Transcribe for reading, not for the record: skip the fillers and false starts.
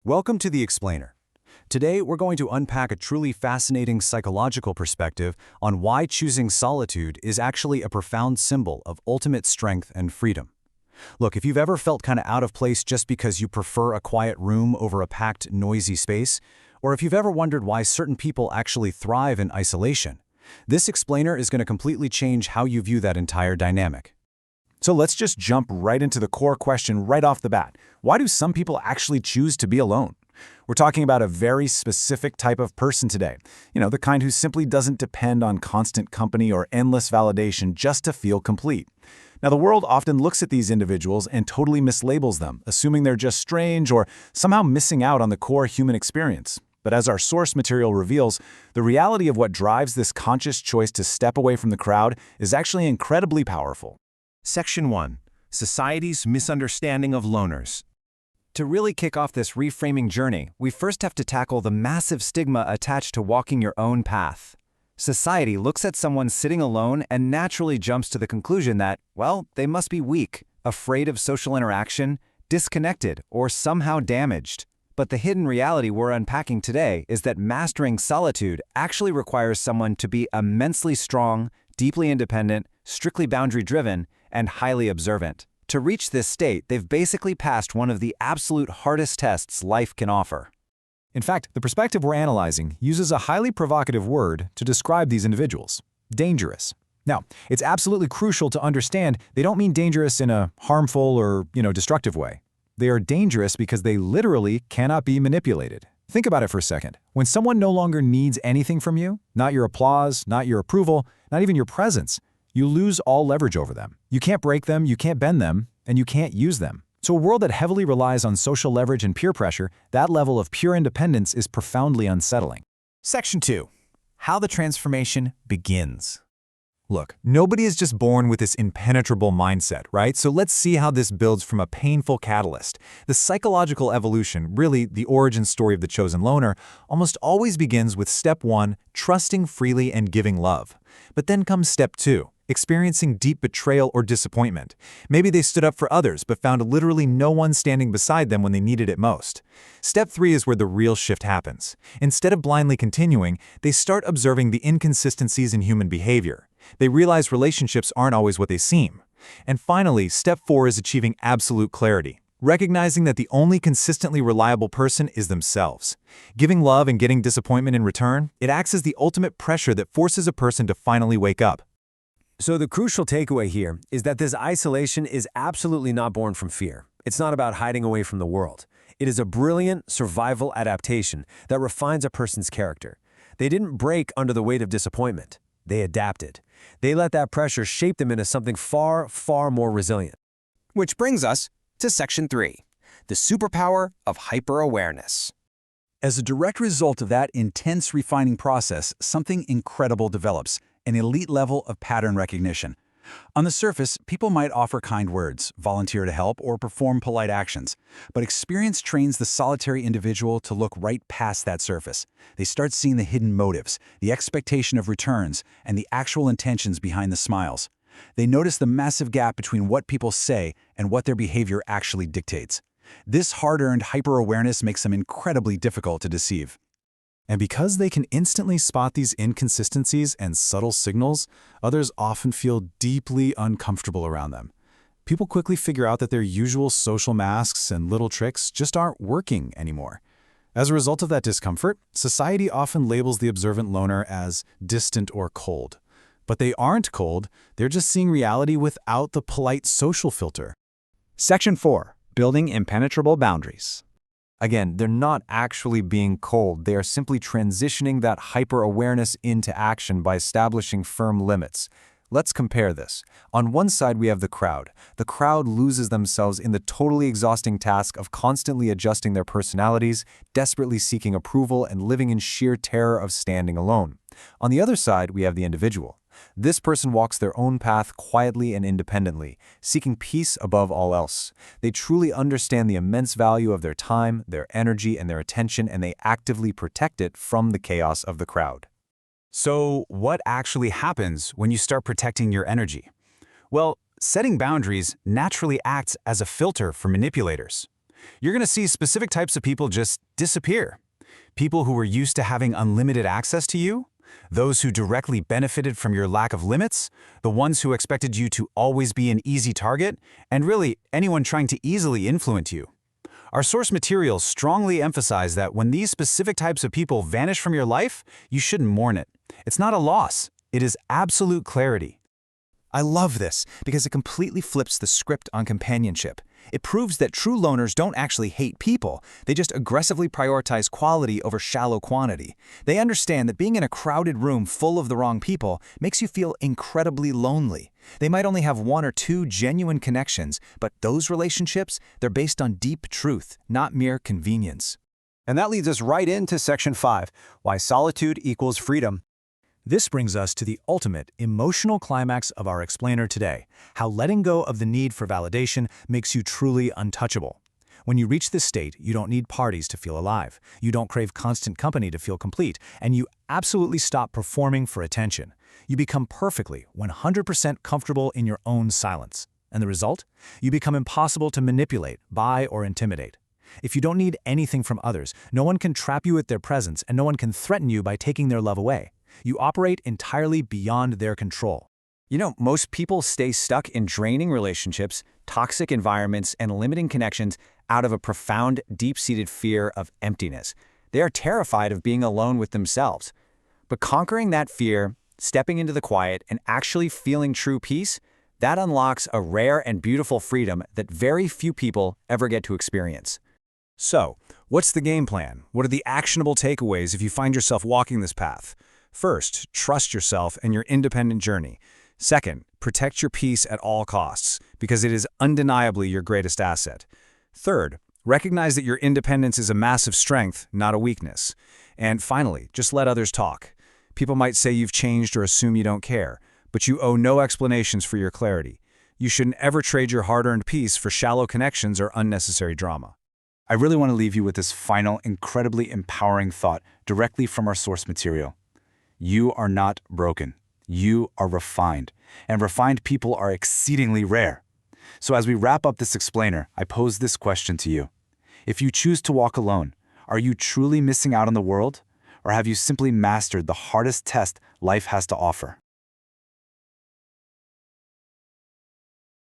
Welcome to The Explainer. Today, we're going to unpack a truly fascinating psychological perspective on why choosing solitude is actually a profound symbol of ultimate strength and freedom. Look, if you've ever felt kind of out of place just because you prefer a quiet room over a packed, noisy space, or if you've ever wondered why certain people actually thrive in isolation, this explainer is going to completely change how you view that entire dynamic. So let's just jump right into the core question right off the bat. Why do some people actually choose to be alone? We're talking about a very specific type of person today. The kind who simply doesn't depend on constant company or endless validation just to feel complete. Now, the world often looks at these individuals and totally mislabels them, assuming they're just strange or somehow missing out on the core human experience. But as our source material reveals, the reality of what drives this conscious choice to step away from the crowd is actually incredibly powerful. Section 1. Society's Misunderstanding of Loners. To really kick off this reframing journey, we first have to tackle the massive stigma attached to walking your own path. Society looks at someone sitting alone and naturally jumps to the conclusion that, well, they must be weak, afraid of social interaction, disconnected, or somehow damaged. But the hidden reality we're unpacking today is that mastering solitude actually requires someone to be immensely strong, deeply independent, strictly boundary-driven, and highly observant. To reach this state, they've basically passed one of the absolute hardest tests life can offer. In fact, the perspective we're analyzing uses a highly provocative word to describe these individuals: dangerous. Now, it's absolutely crucial to understand they don't mean dangerous in a harmful or, destructive way. They are dangerous because they literally cannot be manipulated. Think about it for a second. When someone no longer needs anything from you, not your applause, not your approval, not even your presence, you lose all leverage over them. You can't break them, you can't bend them, and you can't use them. So a world that heavily relies on social leverage and peer pressure, that level of pure independence is profoundly unsettling. Section 2. How the transformation begins. Look, nobody is just born with this impenetrable mindset, right? So let's see how this builds from a painful catalyst. The psychological evolution, really the origin story of the chosen loner, almost always begins with step 1, trusting freely and giving love. But then comes step 2, experiencing deep betrayal or disappointment. Maybe they stood up for others but found literally no one standing beside them when they needed it most. Step 3 is where the real shift happens. Instead of blindly continuing, they start observing the inconsistencies in human behavior. They realize relationships aren't always what they seem. And finally, step 4 is achieving absolute clarity, recognizing that the only consistently reliable person is themselves. Giving love and getting disappointment in return, it acts as the ultimate pressure that forces a person to finally wake up. So the crucial takeaway here is that this isolation is absolutely not born from fear. It's not about hiding away from the world. It is a brilliant survival adaptation that refines a person's character. They didn't break under the weight of disappointment. They adapted. They let that pressure shape them into something far, far more resilient. Which brings us to Section 3. The superpower of hyper-awareness. As a direct result of that intense refining process, something incredible develops, an elite level of pattern recognition. On the surface, people might offer kind words, volunteer to help, or perform polite actions. But experience trains the solitary individual to look right past that surface. They start seeing the hidden motives, the expectation of returns, and the actual intentions behind the smiles. They notice the massive gap between what people say and what their behavior actually dictates. This hard-earned hyper-awareness makes them incredibly difficult to deceive. And because they can instantly spot these inconsistencies and subtle signals, others often feel deeply uncomfortable around them. People quickly figure out that their usual social masks and little tricks just aren't working anymore. As a result of that discomfort, society often labels the observant loner as distant or cold. But they aren't cold, they're just seeing reality without the polite social filter. Section 4. Building impenetrable boundaries. Again, they're not actually being cold. They are simply transitioning that hyper-awareness into action by establishing firm limits. Let's compare this. On one side, we have the crowd. The crowd loses themselves in the totally exhausting task of constantly adjusting their personalities, desperately seeking approval, and living in sheer terror of standing alone. On the other side, we have the individual. This person walks their own path quietly and independently, seeking peace above all else. They truly understand the immense value of their time, their energy, and their attention, and they actively protect it from the chaos of the crowd. So, what actually happens when you start protecting your energy? Well, setting boundaries naturally acts as a filter for manipulators. You're going to see specific types of people just disappear. People who were used to having unlimited access to you, those who directly benefited from your lack of limits, the ones who expected you to always be an easy target, and really anyone trying to easily influence you. Our source materials strongly emphasize that when these specific types of people vanish from your life, you shouldn't mourn it. It's not a loss. It is absolute clarity. I love this because it completely flips the script on companionship. It proves that true loners don't actually hate people. They just aggressively prioritize quality over shallow quantity. They understand that being in a crowded room full of the wrong people makes you feel incredibly lonely. They might only have one or two genuine connections, but those relationships, they're based on deep truth, not mere convenience. And that leads us right into Section 5, Why Solitude Equals Freedom. This brings us to the ultimate emotional climax of our explainer today, how letting go of the need for validation makes you truly untouchable. When you reach this state, you don't need parties to feel alive, you don't crave constant company to feel complete, and you absolutely stop performing for attention. You become perfectly, 100% comfortable in your own silence. And the result? You become impossible to manipulate, buy, or intimidate. If you don't need anything from others, no one can trap you with their presence, and no one can threaten you by taking their love away. You operate entirely beyond their control. You know, most people stay stuck in draining relationships, toxic environments, and limiting connections out of a profound, deep-seated fear of emptiness. They are terrified of being alone with themselves. But conquering that fear, stepping into the quiet, and actually feeling true peace, that unlocks a rare and beautiful freedom that very few people ever get to experience. So, what's the game plan? What are the actionable takeaways if you find yourself walking this path? First, trust yourself and your independent journey. Second, protect your peace at all costs, because it is undeniably your greatest asset. Third, recognize that your independence is a massive strength, not a weakness. And finally, just let others talk. People might say you've changed or assume you don't care, but you owe no explanations for your clarity. You shouldn't ever trade your hard-earned peace for shallow connections or unnecessary drama. I really want to leave you with this final, incredibly empowering thought directly from our source material. You are not broken. You are refined. And refined people are exceedingly rare. So as we wrap up this explainer, I pose this question to you. If you choose to walk alone, are you truly missing out on the world? Or have you simply mastered the hardest test life has to offer?